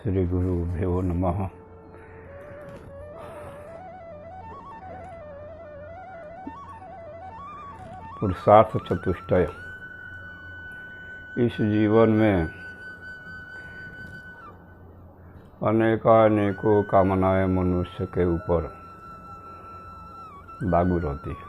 श्री गुरुभ्यो नमः। पुरुषार्थ चतुष्टय। इस जीवन में अनेकों कामनाएं मनुष्य के ऊपर लागू रहती है।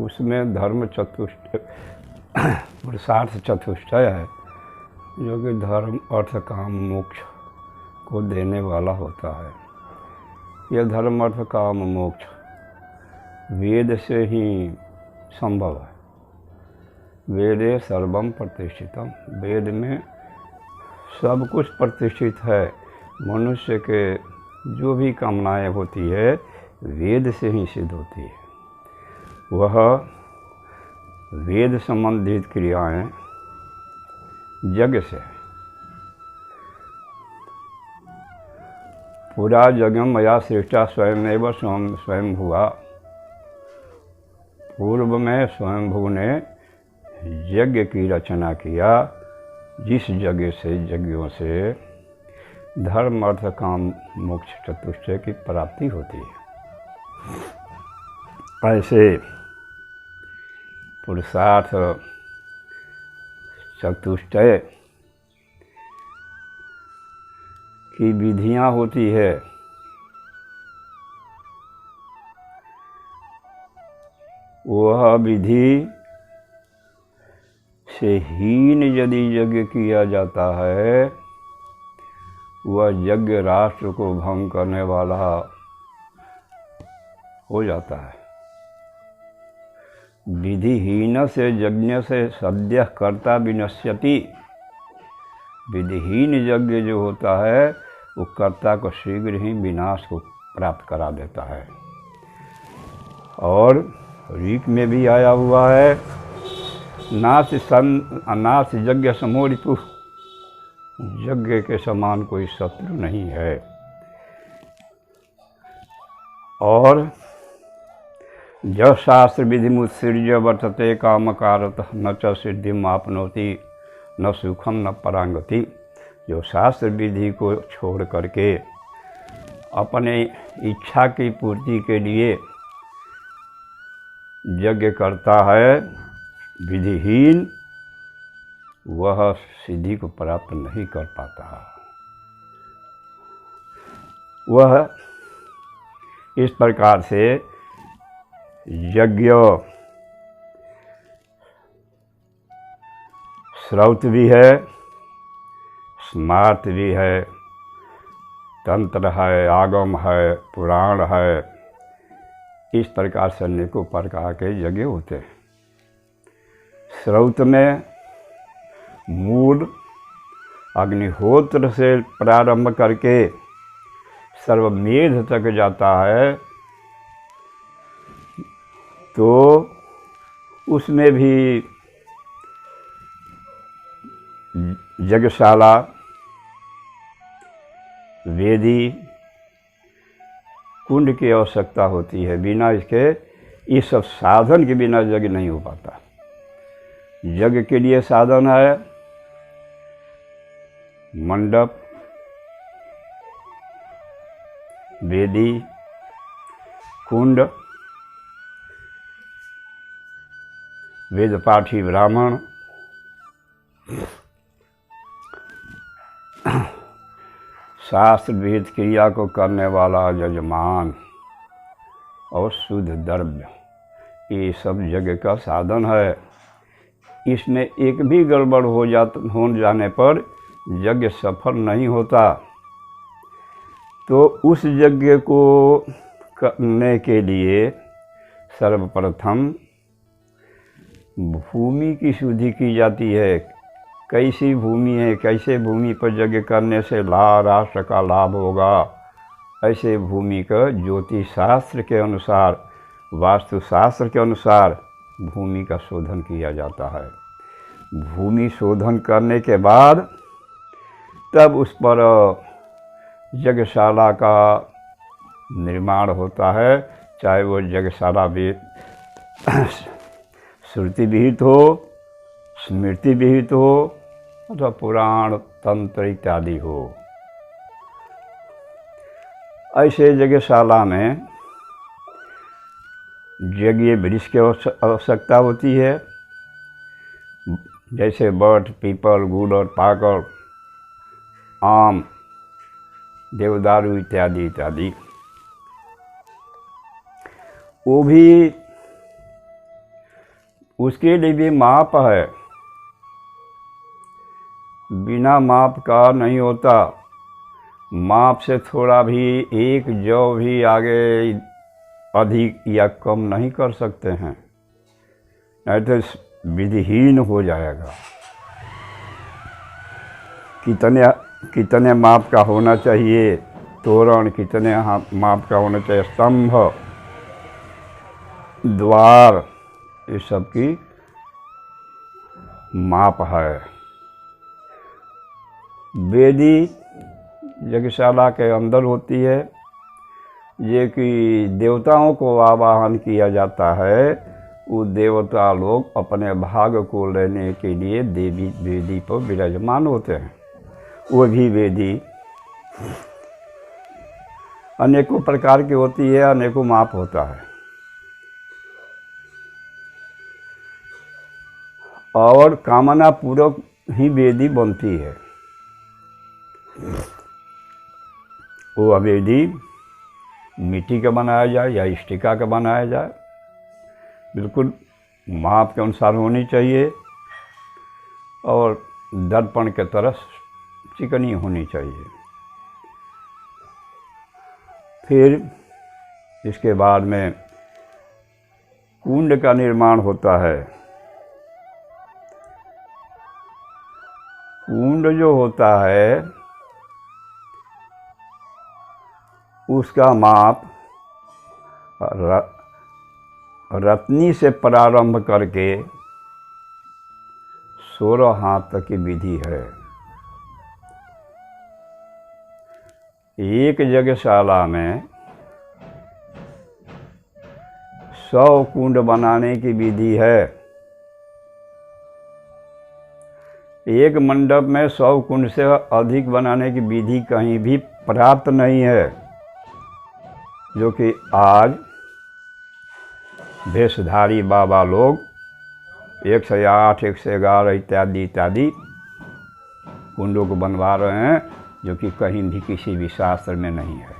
उसमें धर्म चतुष्टय पुरुषार्थ चतुष्टय है, जो कि धर्म अर्थ काम मोक्ष को देने वाला होता है। यह धर्म अर्थ काम मोक्ष वेद से ही संभव है। वेदे सर्वम प्रतिष्ठितम। वेद में सब कुछ प्रतिष्ठित है। मनुष्य के जो भी कामनाएं होती है वेद से ही सिद्ध होती है। वह वेद संबंधित क्रियाएं यज्ञ से है। पूरा यज्ञ मया सृष्टा स्वयं स्वयं हुआ। पूर्व में स्वयंभू ने यज्ञ की रचना किया, जिस यज्ञ से यज्ञों से धर्म अर्थ काम मोक्ष चतुष्टय की प्राप्ति होती है। ऐसे पुरुषार्थ चतुष्टय की विधियां होती है। वह विधि से हीन यदि यज्ञ किया जाता है, वह यज्ञ राष्ट्र को भंग करने वाला हो जाता है। विधिहीन से यज्ञ से सद्य कर्ता विनश्यति। विधिहीन यज्ञ जो होता है वो कर्ता को शीघ्र ही विनाश को प्राप्त करा देता है। और ऋक में भी आया हुआ है, नाश यज्ञ समो रिपु। यज्ञ के समान कोई शत्रु नहीं है। और जो शास्त्र विधि मुत्सृज्य वर्तते कामकारतः न च सिद्धिम आपनोति न सुखम न परांगति। जो शास्त्र विधि को छोड़ करके अपने इच्छा की पूर्ति के लिए यज्ञ करता है, विधिहीन, वह सिद्धि को प्राप्त नहीं कर पाता। वह इस प्रकार से यज्ञ श्रौत भी है, स्मार्त भी है, तंत्र है, आगम है, पुराण है। इस प्रकार से अनेकों प्रकार के यज्ञ होते हैं। श्रौत में मूल अग्निहोत्र से प्रारंभ करके सर्वमेध तक जाता है, तो उसमें भी यज्ञशाला, वेदी, कुंड की आवश्यकता होती है। बिना इसके, इस सब साधन के बिना यज्ञ नहीं हो पाता। यज्ञ के लिए साधन है मंडप, वेदी, कुंड, वेदपाठी ब्राह्मण, शास्त्र विहित क्रिया को करने वाला यजमान और शुद्ध द्रव्य, ये सब यज्ञ का साधन है। इसमें एक भी गड़बड़ हो जाने पर यज्ञ सफल नहीं होता। तो उस यज्ञ को करने के लिए सर्वप्रथम भूमि की शुद्धि की जाती है। कैसी भूमि है, कैसे भूमि पर यज्ञ करने से राष्ट्र का लाभ होगा, ऐसे भूमि का ज्योतिष शास्त्र के अनुसार, वास्तु शास्त्र के अनुसार भूमि का शोधन किया जाता है। भूमि शोधन करने के बाद तब उस पर यज्ञशाला का निर्माण होता है। चाहे वो यज्ञशाला भी श्रुति विहित हो, स्मृति विहित हो, अथवा पुराण तंत्र इत्यादि हो। ऐसे यज्ञशाला में यज्ञ वृक्ष की आवश्यकता होती है, जैसे बट, पीपल, गूलर, पाकड़, आम, देवदारू इत्यादि इत्यादि। वो भी उसके लिए भी माप है, बिना माप का नहीं होता। माप से थोड़ा भी, एक जौ भी आगे अधिक या कम नहीं कर सकते हैं, नहीं तो विधिहीन हो जाएगा। कितने माप का होना चाहिए तोरण, कितने माप का होना चाहिए स्तंभ, द्वार, ये सब की माप है। वेदी यज्ञशाला के अंदर होती है, ये कि देवताओं को आवाहन किया जाता है। वो देवता लोग अपने भाग को लेने के लिए देवी वेदी पर विराजमान होते हैं। वो भी वेदी अनेकों प्रकार की होती है, अनेकों माप होता है। और कामना पूर्वक ही वेदी बनती है। वो वेदी मिट्टी का बनाया जाए या स्टिका का बनाया जाए, बिल्कुल माप के अनुसार होनी चाहिए और दर्पण के तरह चिकनी होनी चाहिए। फिर इसके बाद में कुंड का निर्माण होता है। कुंड जो होता है उसका माप रत्नी से प्रारंभ करके 16 हाथ तक की विधि है। एक यज्ञशाला में 100 कुंड बनाने की विधि है। एक मंडप में 100 कुंड से अधिक बनाने की विधि कहीं भी प्राप्त नहीं है, जो कि आज भेषधारी बाबा लोग 108, 111 इत्यादि इत्यादि कुंडों को बनवा रहे हैं, जो कि कहीं भी किसी भी शास्त्र में नहीं है।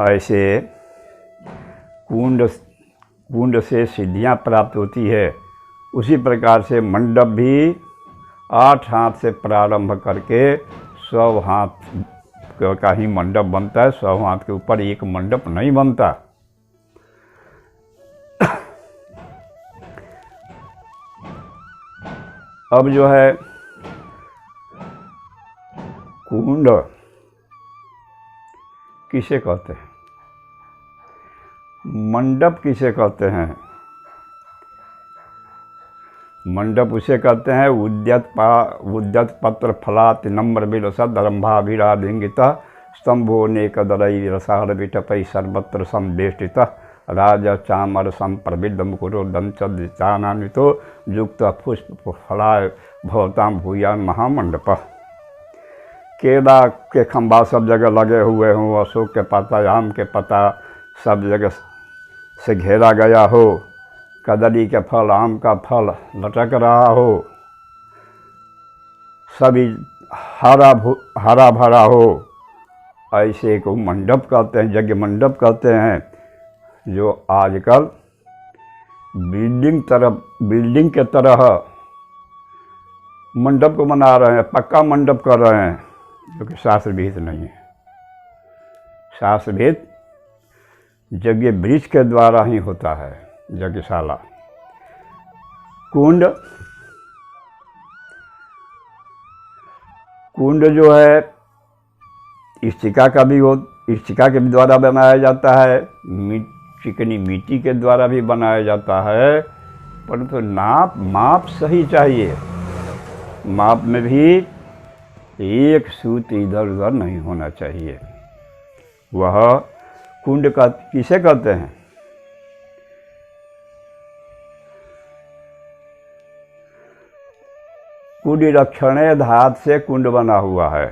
ऐसे कुंड से सिद्धियां प्राप्त होती है। उसी प्रकार से मंडप भी 8 हाथ से प्रारंभ करके 100 हाथ का ही मंडप बनता है। 100 हाथ के ऊपर एक मंडप नहीं बनता। अब जो है कुंड किसे कहते हैं, मंडप किसे कहते हैं? मंडप उसे कहते हैं उद्यत पत्र फलात नम्र बिलसद रंभाभिराधिंगित स्तंभो नेकदरई रसार विटपै सर्वत्र संवेष्टित राजा चामर संप्रविद्ध मुकुरोदम चानान्वितो युक्त पुष्प फलाय भवताम भूयान महामंडप। केला के खंभा सब जगह लगे हुए हों, अशोक के पत्ता, आम के पत्ता सब जगह से घेरा गया हो, कदली के फल, आम का फल लटक रहा हो, सभी हरा भरा हो, ऐसे को मंडप कहते हैं, यज्ञ मंडप कहते हैं। जो आजकल बिल्डिंग के तरह मंडप को बना रहे हैं, पक्का मंडप कर रहे हैं, जो कि शास्त्र विहित नहीं है। शास्त्र विहित यज्ञ वृक्ष के द्वारा ही होता है यज्ञशाला। कुंड जो है स्टिका के भी द्वारा बनाया जाता है, चिकनी मिट्टी के द्वारा भी बनाया जाता है, परंतु माप सही चाहिए। माप में भी एक सूत इधर उधर नहीं होना चाहिए। वह कुंड का किसे कहते हैं? कुडीरक्षणे धात से कुंड बना हुआ है।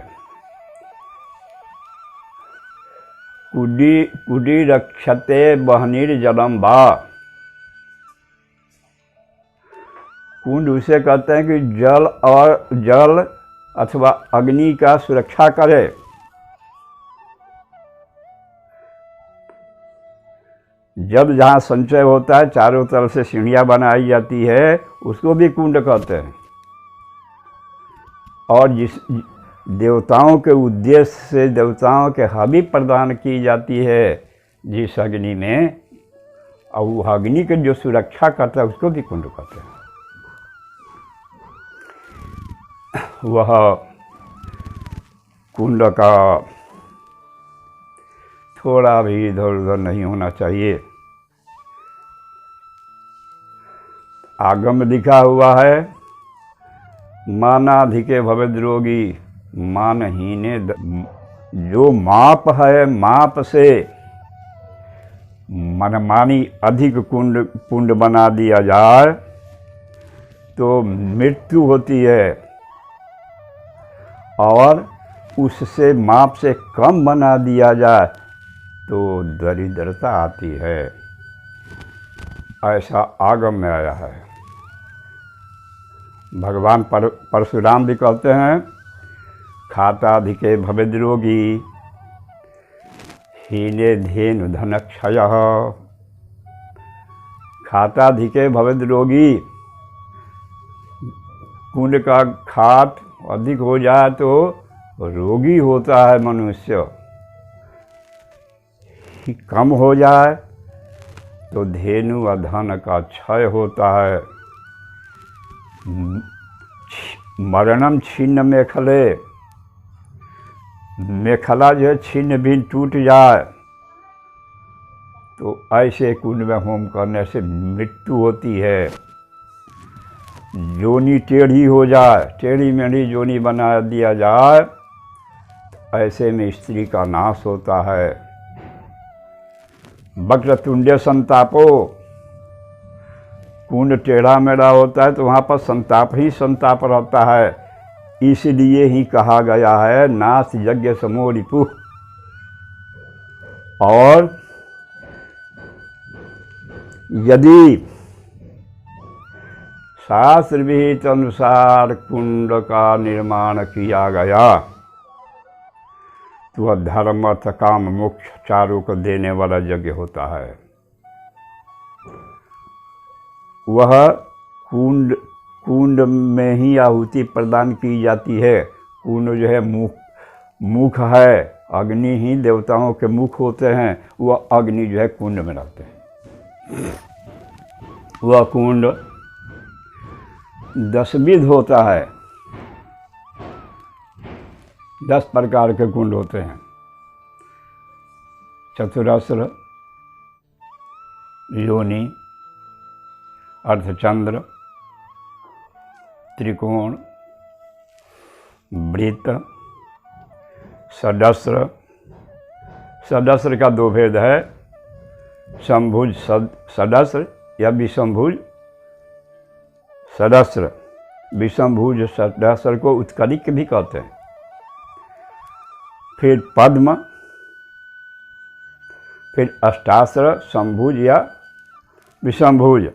कुडीरक्षते बहनीर जलम बा। कुंड उसे कहते हैं कि जल अथवा अग्नि का सुरक्षा करे। जब जहाँ संचय होता है चारों तरफ से सीढ़ियाँ बनाई जाती है, उसको भी कुंड कहते हैं। और जिस देवताओं के उद्देश्य से देवताओं के हवि प्रदान की जाती है जिस अग्नि में, और वो अग्नि की जो सुरक्षा करता है उसको भी कुंड कहते हैं। वह कुंड का थोड़ा भी इधर उधर नहीं होना चाहिए। आगम लिखा हुआ है, मानाधिके भवेद रोगी मानहीने। जो माप है, माप से मनमानी अधिक कुंड बना दिया जाए तो मृत्यु होती है, और उससे माप से कम बना दिया जाए तो दरिद्रता आती है। ऐसा आगम में आया है। भगवान परशुराम भी कहते हैं, खाताधिके भवेद रोगी हीने धेनु धनक्षयः। खाताधिके भवेद रोगी, कुंड का खात अधिक हो जाए तो रोगी होता है मनुष्य, कम हो जाए तो धेनु व धन का क्षय होता है। मरणम छिन्न मेखले, मेखला जो है छिन्न भिन्न टूट जाए तो ऐसे कुंड में होम करने से मृत्यु होती है। जोनी टेढ़ी हो जाए, टेढ़ी मेढ़ी जोनी बना दिया जाए, ऐसे में स्त्री का नाश होता है। वक्रतुंडे संतापो, कुंड टेढ़ा मेढ़ा होता है तो वहाँ पर संताप ही संताप रहता है। इसलिए ही कहा गया है नास यज्ञ समो रिपु। और यदि शास्त्र विहित अनुसार कुंड का निर्माण किया गया तो वह धर्म अर्थ काम मोक्ष चारों को देने वाला यज्ञ होता है। वह कुंड में ही आहुति प्रदान की जाती है। कुंड जो है मुख है, अग्नि ही देवताओं के मुख होते हैं, वह अग्नि जो है कुंड में रहते हैं। वह कुंड 10 विध होता है, 10 प्रकार के कुंड होते हैं। चतुरस्र, योनि, अर्धचंद्र, त्रिकोण, वृत्त, षडस्र। षडस्र का 2 भेद है, समभुज षडस्र या विषमभुज षडस्र। विषमभुज षडस्र को उत्कलिक भी कहते हैं। फिर पद्म, फिर अष्टास्र, समभुज या विषमभुज,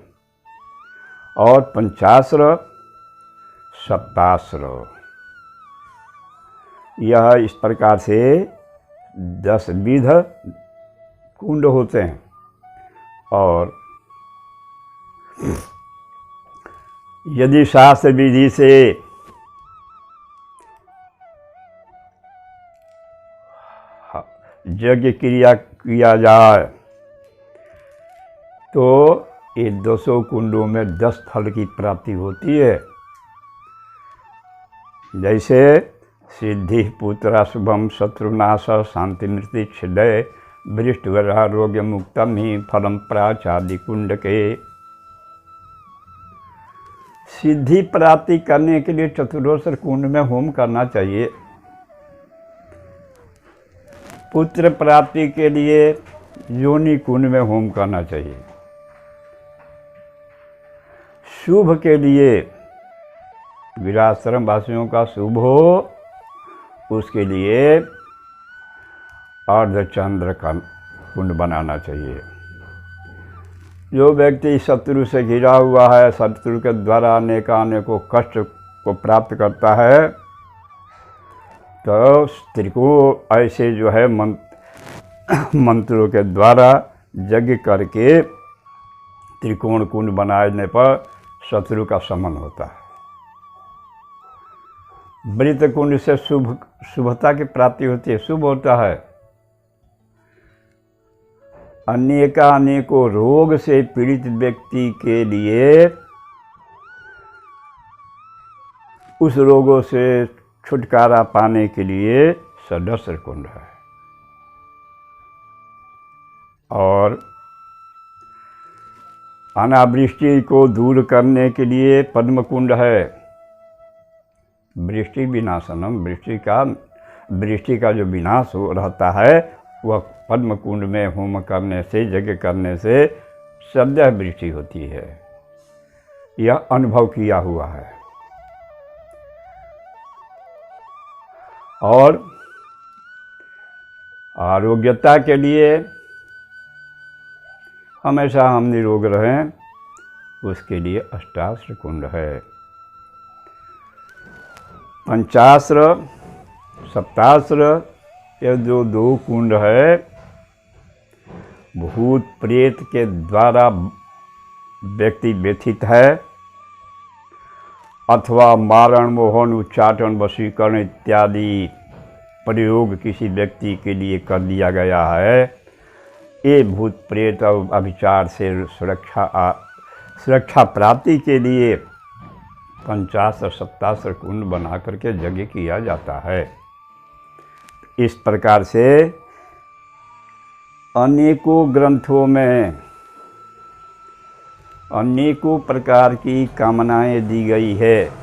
और पंचास्र, सप्तास्र। यह इस प्रकार से 10 विध कुंड होते हैं। और यदि शास्त्र विधि से यज्ञ क्रिया किया जाए तो ये 200 कुंडों में 10 फल की प्राप्ति होती है। जैसे सिद्धि पुत्र शुभम शत्रुनाश शांति मृत्यु क्षिदय वृष्टवरारोग्य मुक्तम ही फलम प्राचादि कुंड के। सिद्धि प्राप्ति करने के लिए चतुर्वेश्वर कुंड में होम करना चाहिए। पुत्र प्राप्ति के लिए योनि कुंड में होम करना चाहिए। शुभ के लिए गृहस्थाश्रम वासियों का शुभ हो, उसके लिए अर्धचंद्र का कुंड बनाना चाहिए। जो व्यक्ति शत्रु से घिरा हुआ है, शत्रु के द्वारा अनेकों कष्ट को प्राप्त करता है, तो त्रिकोण ऐसे जो है मंत्रों के द्वारा यज्ञ करके त्रिकोण कुंड बनाने पर शत्रु का शमन होता है। मृत कुंड से शुभता की प्राप्ति होती है, शुभ होता है। अनेकों रोग से पीड़ित व्यक्ति के लिए उस रोगों से छुटकारा पाने के लिए सदस्य कुंड है। और अनावृष्टि को दूर करने के लिए पद्म कुंड है। वृष्टि विनाशनम, वृष्टि का जो विनाश हो रहता है वह पद्म कुंड में होम करने से, यज्ञ करने से सद्य वृष्टि होती है। यह अनुभव किया हुआ है। और आरोग्यता के लिए हमेशा हम निरोग रहें, उसके लिए अष्टाश्र कुंड है। पंचाश्र, सप्ताश्र, ये जो 2 कुंड है, भूत प्रेत के द्वारा व्यक्ति व्यथित है अथवा मारण, मोहन, उच्चाटन, वशीकरण इत्यादि प्रयोग किसी व्यक्ति के लिए कर दिया गया है, ये भूत प्रेत और अभिचार से सुरक्षा प्राप्ति के लिए पंचाश्र सप्ताश्र कुंड बना करके यज्ञ किया जाता है। इस प्रकार से अनेकों ग्रंथों में अनेकों प्रकार की कामनाएं दी गई है।